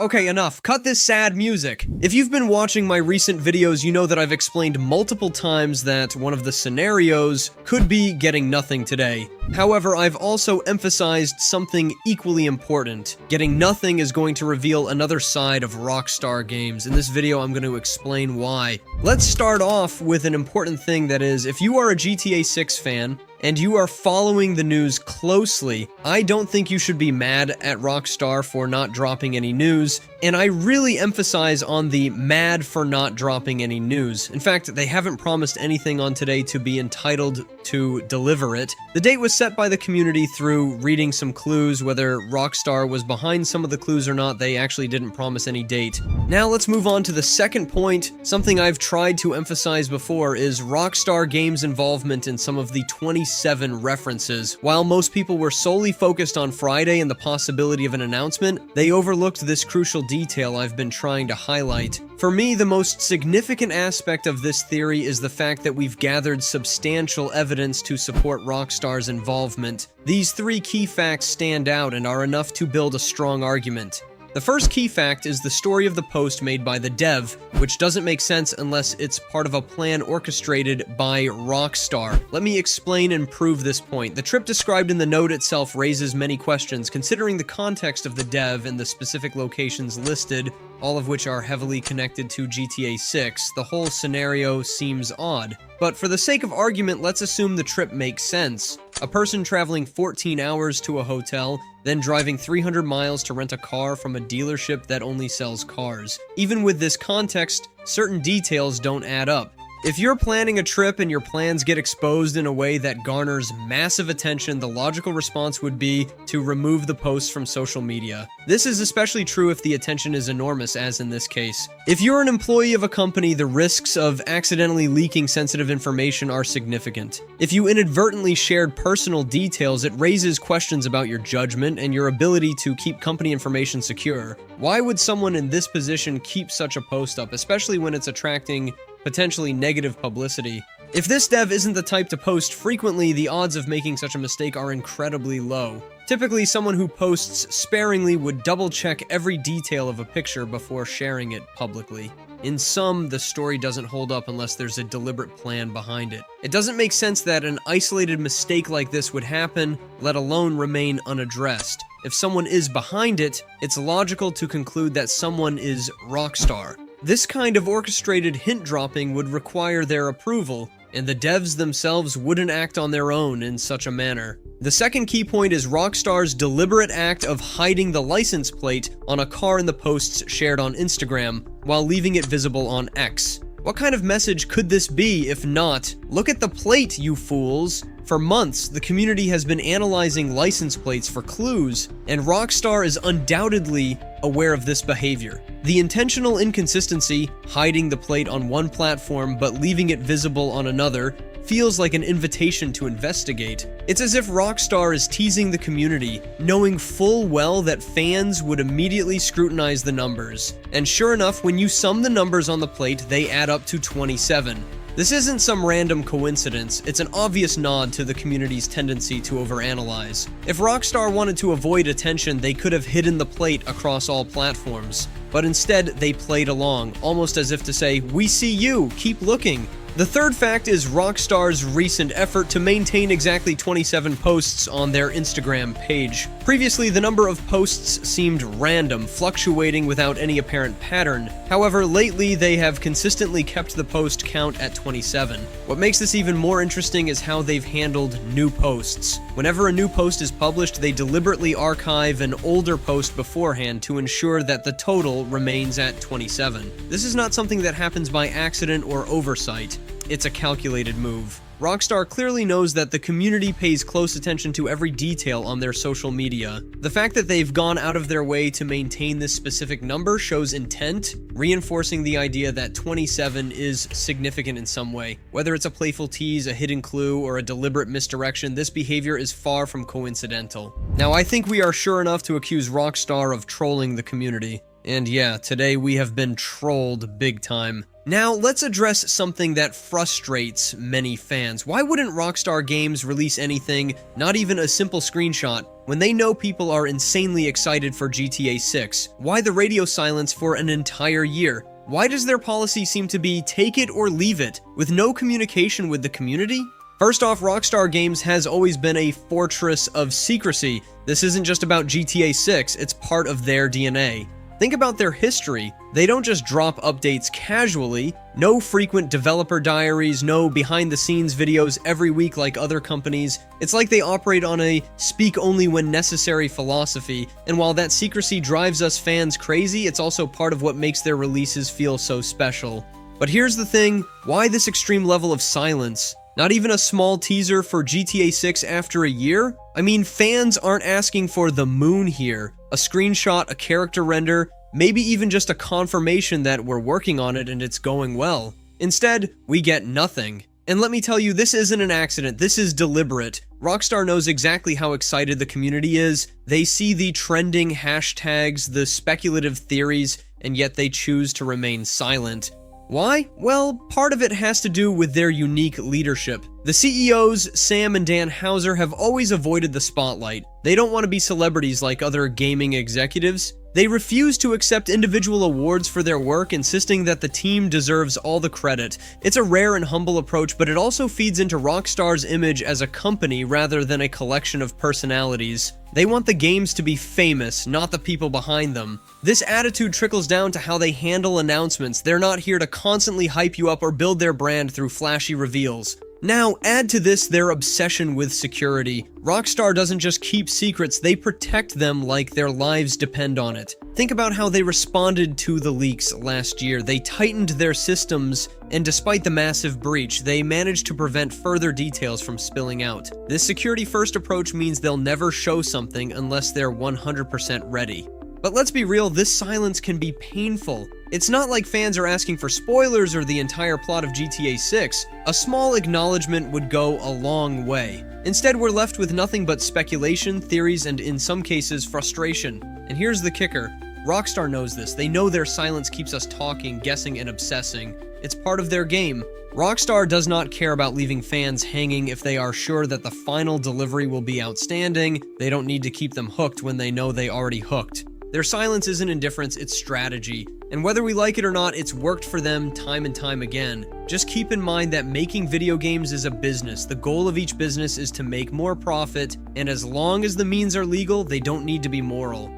Okay, enough. Cut this sad music. If you've been watching my recent videos, you know that I've explained multiple times that one of the scenarios could be getting nothing today. However, I've also emphasized something equally important. Getting nothing is going to reveal another side of Rockstar games. In this video, I'm going to explain why. Let's start off with an important thing, that is, if you are a GTA 6 fan, and you are following the news closely, I don't think you should be mad at Rockstar for not dropping any news, and I really emphasize on the mad for not dropping any news. In fact, they haven't promised anything on today to be entitled to deliver it. The date was set by the community through reading some clues. Whether Rockstar was behind some of the clues or not, they actually didn't promise any date. Now let's move on to the second point. Something I've tried to emphasize before is Rockstar Games' involvement in some of the 27 references. While most people were solely focused on Friday and the possibility of an announcement, they overlooked this crucial detail I've been trying to highlight. For me, the most significant aspect of this theory is the fact that we've gathered substantial evidence to support Rockstar's involvement. These three key facts stand out and are enough to build a strong argument. The first key fact is the story of the post made by the dev, which doesn't make sense unless it's part of a plan orchestrated by Rockstar. Let me explain and prove this point. The trip described in the note itself raises many questions, considering the context of the dev and the specific locations listed, all of which are heavily connected to GTA 6. The whole scenario seems odd. But for the sake of argument, let's assume the trip makes sense. A person traveling 14 hours to a hotel, then driving 300 miles to rent a car from a dealership that only sells cars. Even with this context, certain details don't add up. If you're planning a trip and your plans get exposed in a way that garners massive attention, the logical response would be to remove the post from social media. This is especially true if the attention is enormous, as in this case. If you're an employee of a company, the risks of accidentally leaking sensitive information are significant. If you inadvertently shared personal details, it raises questions about your judgment and your ability to keep company information secure. Why would someone in this position keep such a post up, especially when it's attracting potentially negative publicity? If this dev isn't the type to post frequently, the odds of making such a mistake are incredibly low. Typically, someone who posts sparingly would double-check every detail of a picture before sharing it publicly. In sum, the story doesn't hold up unless there's a deliberate plan behind it. It doesn't make sense that an isolated mistake like this would happen, let alone remain unaddressed. If someone is behind it, it's logical to conclude that someone is Rockstar. This kind of orchestrated hint dropping would require their approval, and the devs themselves wouldn't act on their own in such a manner. The second key point is Rockstar's deliberate act of hiding the license plate on a car in the posts shared on Instagram, while leaving it visible on X. What kind of message could this be if not, "Look at the plate, you fools"? For months, the community has been analyzing license plates for clues, and Rockstar is undoubtedly aware of this behavior. The intentional inconsistency, hiding the plate on one platform but leaving it visible on another, feels like an invitation to investigate. It's as if Rockstar is teasing the community, knowing full well that fans would immediately scrutinize the numbers. And sure enough, when you sum the numbers on the plate, they add up to 27. This isn't some random coincidence, it's an obvious nod to the community's tendency to overanalyze. If Rockstar wanted to avoid attention, they could have hidden the plate across all platforms. But instead, they played along, almost as if to say, "We see you, keep looking." The third fact is Rockstar's recent effort to maintain exactly 27 posts on their Instagram page. Previously, the number of posts seemed random, fluctuating without any apparent pattern. However, lately they have consistently kept the post count at 27. What makes this even more interesting is how they've handled new posts. Whenever a new post is published, they deliberately archive an older post beforehand to ensure that the total remains at 27. This is not something that happens by accident or oversight. It's a calculated move. Rockstar clearly knows that the community pays close attention to every detail on their social media. The fact that they've gone out of their way to maintain this specific number shows intent, reinforcing the idea that 27 is significant in some way. Whether it's a playful tease, a hidden clue, or a deliberate misdirection, this behavior is far from coincidental. Now, I think we are sure enough to accuse Rockstar of trolling the community. And yeah, today we have been trolled big time. Now, let's address something that frustrates many fans. Why wouldn't Rockstar Games release anything, not even a simple screenshot, when they know people are insanely excited for GTA 6? Why the radio silence for an entire year? Why does their policy seem to be take it or leave it, with no communication with the community? First off, Rockstar Games has always been a fortress of secrecy. This isn't just about GTA 6, it's part of their DNA. Think about their history. They don't just drop updates casually, no frequent developer diaries, no behind-the-scenes videos every week like other companies. It's like they operate on a speak-only-when-necessary philosophy, and while that secrecy drives us fans crazy, it's also part of what makes their releases feel so special. But here's the thing, why this extreme level of silence? Not even a small teaser for GTA 6 after a year? I mean, fans aren't asking for the moon here. A screenshot, a character render, maybe even just a confirmation that we're working on it and it's going well. Instead, we get nothing. And let me tell you, this isn't an accident, this is deliberate. Rockstar knows exactly how excited the community is. They see the trending hashtags, the speculative theories, and yet they choose to remain silent. Why? Well, part of it has to do with their unique leadership. The CEOs, Sam and Dan Houser, have always avoided the spotlight. They don't want to be celebrities like other gaming executives. They refuse to accept individual awards for their work, insisting that the team deserves all the credit. It's a rare and humble approach, but it also feeds into Rockstar's image as a company rather than a collection of personalities. They want the games to be famous, not the people behind them. This attitude trickles down to how they handle announcements. They're not here to constantly hype you up or build their brand through flashy reveals. Now, add to this their obsession with security. Rockstar doesn't just keep secrets, they protect them like their lives depend on it. Think about how they responded to the leaks last year. They tightened their systems, and despite the massive breach, they managed to prevent further details from spilling out. This security-first approach means they'll never show something unless they're 100% ready. But let's be real, this silence can be painful. It's not like fans are asking for spoilers or the entire plot of GTA 6. A small acknowledgement would go a long way. Instead, we're left with nothing but speculation, theories, and in some cases, frustration. And here's the kicker. Rockstar knows this. They know their silence keeps us talking, guessing, and obsessing. It's part of their game. Rockstar does not care about leaving fans hanging if they are sure that the final delivery will be outstanding. They don't need to keep them hooked when they know they already hooked. Their silence isn't indifference, it's strategy. And whether we like it or not, it's worked for them time and time again. Just keep in mind that making video games is a business. The goal of each business is to make more profit, and as long as the means are legal, they don't need to be moral.